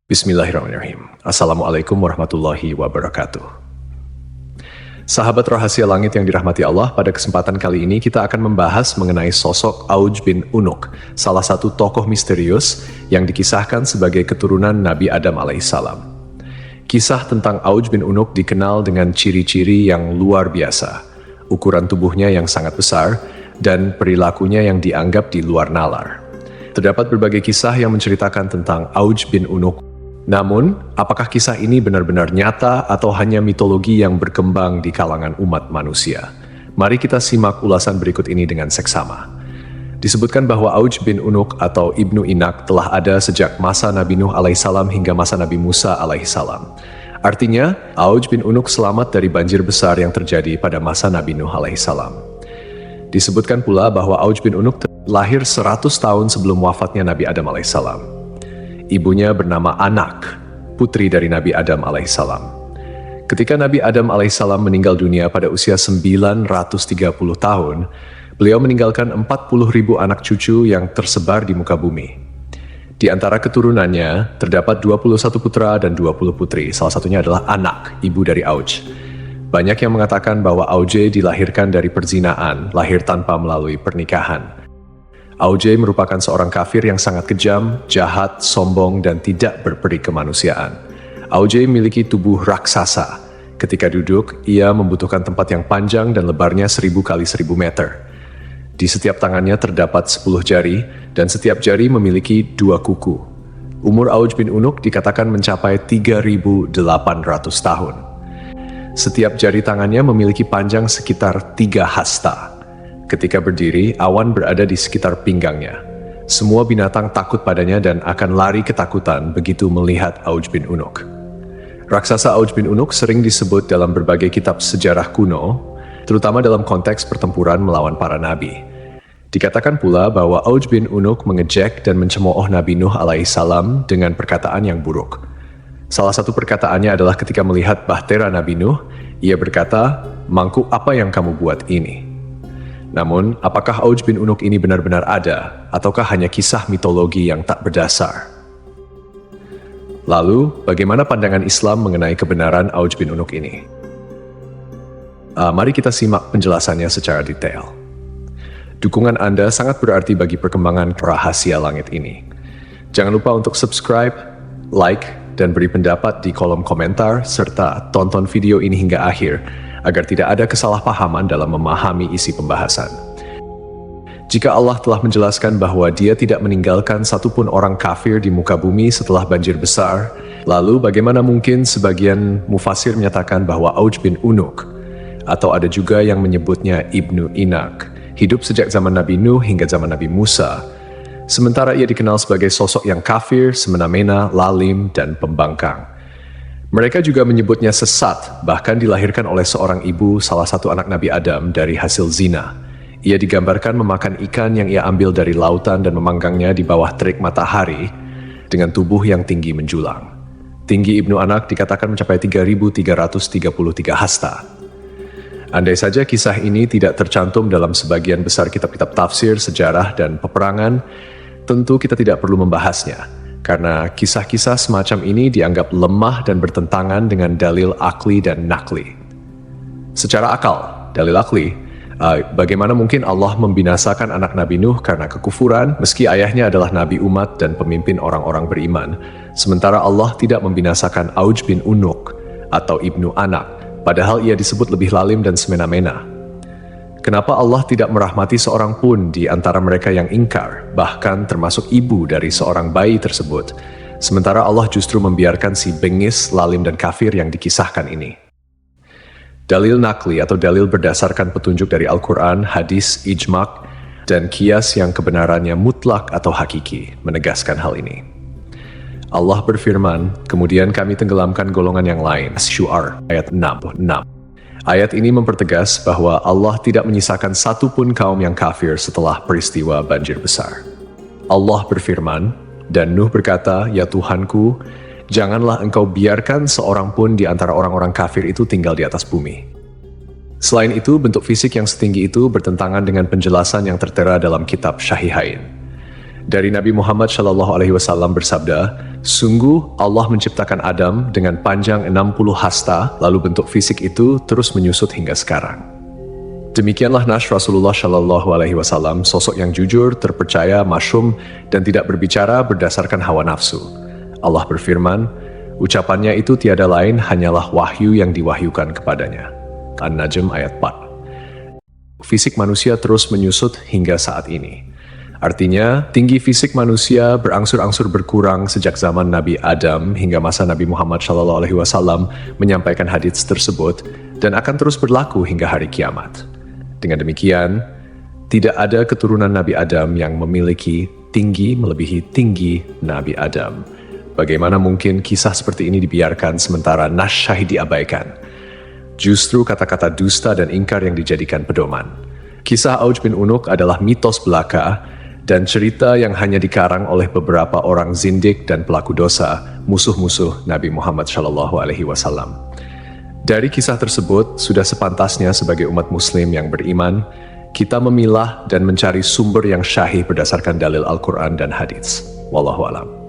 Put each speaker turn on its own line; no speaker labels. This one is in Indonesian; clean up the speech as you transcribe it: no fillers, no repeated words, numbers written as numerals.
Bismillahirrahmanirrahim. Assalamualaikum warahmatullahi wabarakatuh. Sahabat rahasia langit yang dirahmati Allah, pada kesempatan kali ini kita akan membahas mengenai sosok Auj bin Unuk, salah satu tokoh misterius yang dikisahkan sebagai keturunan Nabi Adam alaihissalam. Kisah tentang Auj bin Unuk dikenal dengan ciri-ciri yang luar biasa, ukuran tubuhnya yang sangat besar, dan perilakunya yang dianggap di luar nalar. Terdapat berbagai kisah yang menceritakan tentang Auj bin Unuk. Namun, apakah kisah ini benar-benar nyata atau hanya mitologi yang berkembang di kalangan umat manusia? Mari kita simak ulasan berikut ini dengan seksama. Disebutkan bahwa Auj bin Unuk atau Ibnu Inak telah ada sejak masa Nabi Nuh alaihissalam hingga masa Nabi Musa alaihissalam. Artinya, Auj bin Unuk selamat dari banjir besar yang terjadi pada masa Nabi Nuh alaihissalam. Disebutkan pula bahwa Auj bin Unuk lahir 100 tahun sebelum wafatnya Nabi Adam alaihissalam. Ibunya bernama Anak, putri dari Nabi Adam alaihissalam. Ketika Nabi Adam alaihissalam meninggal dunia pada usia 930 tahun, beliau meninggalkan 40.000 anak cucu yang tersebar di muka bumi. Di antara keturunannya, terdapat 21 putra dan 20 putri, salah satunya adalah Anak, ibu dari Auj. Banyak yang mengatakan bahwa Auj dilahirkan dari perzinaan, lahir tanpa melalui pernikahan. Auj merupakan seorang kafir yang sangat kejam, jahat, sombong, dan tidak berperi kemanusiaan. Auj memiliki tubuh raksasa. Ketika duduk, ia membutuhkan tempat yang panjang dan lebarnya 1000 kali 1000 meter. Di setiap tangannya terdapat 10 jari, dan setiap jari memiliki 2 kuku. Umur Auj bin Unuk dikatakan mencapai 3.800 tahun. Setiap jari tangannya memiliki panjang sekitar 3 hasta. Ketika berdiri, awan berada di sekitar pinggangnya. Semua binatang takut padanya dan akan lari ketakutan begitu melihat Auj bin Unuk. Raksasa Auj bin Unuk sering disebut dalam berbagai kitab sejarah kuno, terutama dalam konteks pertempuran melawan para nabi. Dikatakan pula bahwa Auj bin Unuk mengejek dan mencemooh Nabi Nuh alaihissalam dengan perkataan yang buruk. Salah satu perkataannya adalah ketika melihat bahtera Nabi Nuh, ia berkata, "Mangkuk apa yang kamu buat ini?" Namun, apakah Auj bin Unuk ini benar-benar ada, ataukah hanya kisah mitologi yang tak berdasar? Lalu, bagaimana pandangan Islam mengenai kebenaran Auj bin Unuk ini? Mari kita simak penjelasannya secara detail. Dukungan Anda sangat berarti bagi perkembangan rahasia langit ini. Jangan lupa untuk subscribe, like, dan beri pendapat di kolom komentar, serta tonton video ini hingga akhir, agar tidak ada kesalahpahaman dalam memahami isi pembahasan. Jika Allah telah menjelaskan bahwa Dia tidak meninggalkan satupun orang kafir di muka bumi setelah banjir besar, lalu bagaimana mungkin sebagian mufasir menyatakan bahwa Auj bin Unuk, atau ada juga yang menyebutnya Ibnu Inak, hidup sejak zaman Nabi Nuh hingga zaman Nabi Musa, sementara ia dikenal sebagai sosok yang kafir, semena-mena, lalim, dan pembangkang. Mereka juga menyebutnya sesat, bahkan dilahirkan oleh seorang ibu salah satu anak Nabi Adam dari hasil zina. Ia digambarkan memakan ikan yang ia ambil dari lautan dan memanggangnya di bawah terik matahari dengan tubuh yang tinggi menjulang. Tinggi Ibnu Anak dikatakan mencapai 3.333 hasta. Andai saja kisah ini tidak tercantum dalam sebagian besar kitab-kitab tafsir, sejarah, dan peperangan, tentu kita tidak perlu membahasnya. Karena kisah-kisah semacam ini dianggap lemah dan bertentangan dengan dalil akli dan nakli. Secara akal, dalil akli, bagaimana mungkin Allah membinasakan anak Nabi Nuh karena kekufuran, meski ayahnya adalah nabi umat dan pemimpin orang-orang beriman, sementara Allah tidak membinasakan Auj bin Unuk atau Ibnu Anak, padahal ia disebut lebih lalim dan semena-mena. Kenapa Allah tidak merahmati seorang pun di antara mereka yang ingkar, bahkan termasuk ibu dari seorang bayi tersebut, sementara Allah justru membiarkan si bengis, lalim, dan kafir yang dikisahkan ini? Dalil nakli atau dalil berdasarkan petunjuk dari Al-Quran, hadis, ijma', dan qiyas yang kebenarannya mutlak atau hakiki, menegaskan hal ini. Allah berfirman, kemudian kami tenggelamkan golongan yang lain. Syu'ar, ayat 66. Ayat ini mempertegas bahwa Allah tidak menyisakan satupun kaum yang kafir setelah peristiwa banjir besar. Allah berfirman, dan Nuh berkata, "Ya Tuhanku, janganlah engkau biarkan seorang pun di antara orang-orang kafir itu tinggal di atas bumi." Selain itu, bentuk fisik yang setinggi itu bertentangan dengan penjelasan yang tertera dalam kitab Syahihain. Dari Nabi Muhammad SAW bersabda, sungguh Allah menciptakan Adam dengan panjang 60 hasta, lalu bentuk fisik itu terus menyusut hingga sekarang. Demikianlah Nash Rasulullah SAW, sosok yang jujur, terpercaya, masyhum, dan tidak berbicara berdasarkan hawa nafsu. Allah berfirman, ucapannya itu tiada lain hanyalah wahyu yang diwahyukan kepadanya. An-Najm ayat 4. Fisik manusia terus menyusut hingga saat ini. Artinya, tinggi fisik manusia berangsur-angsur berkurang sejak zaman Nabi Adam hingga masa Nabi Muhammad SAW menyampaikan hadits tersebut dan akan terus berlaku hingga hari kiamat. Dengan demikian, tidak ada keturunan Nabi Adam yang memiliki tinggi melebihi tinggi Nabi Adam. Bagaimana mungkin kisah seperti ini dibiarkan sementara Nash Syahid diabaikan? Justru kata-kata dusta dan ingkar yang dijadikan pedoman. Kisah Auj bin Unuk adalah mitos belaka dan cerita yang hanya dikarang oleh beberapa orang zindik dan pelaku dosa, musuh-musuh Nabi Muhammad SAW. Dari kisah tersebut, sudah sepantasnya sebagai umat muslim yang beriman, kita memilah dan mencari sumber yang syahih berdasarkan dalil Al-Quran dan hadits. Wallahu a'lam.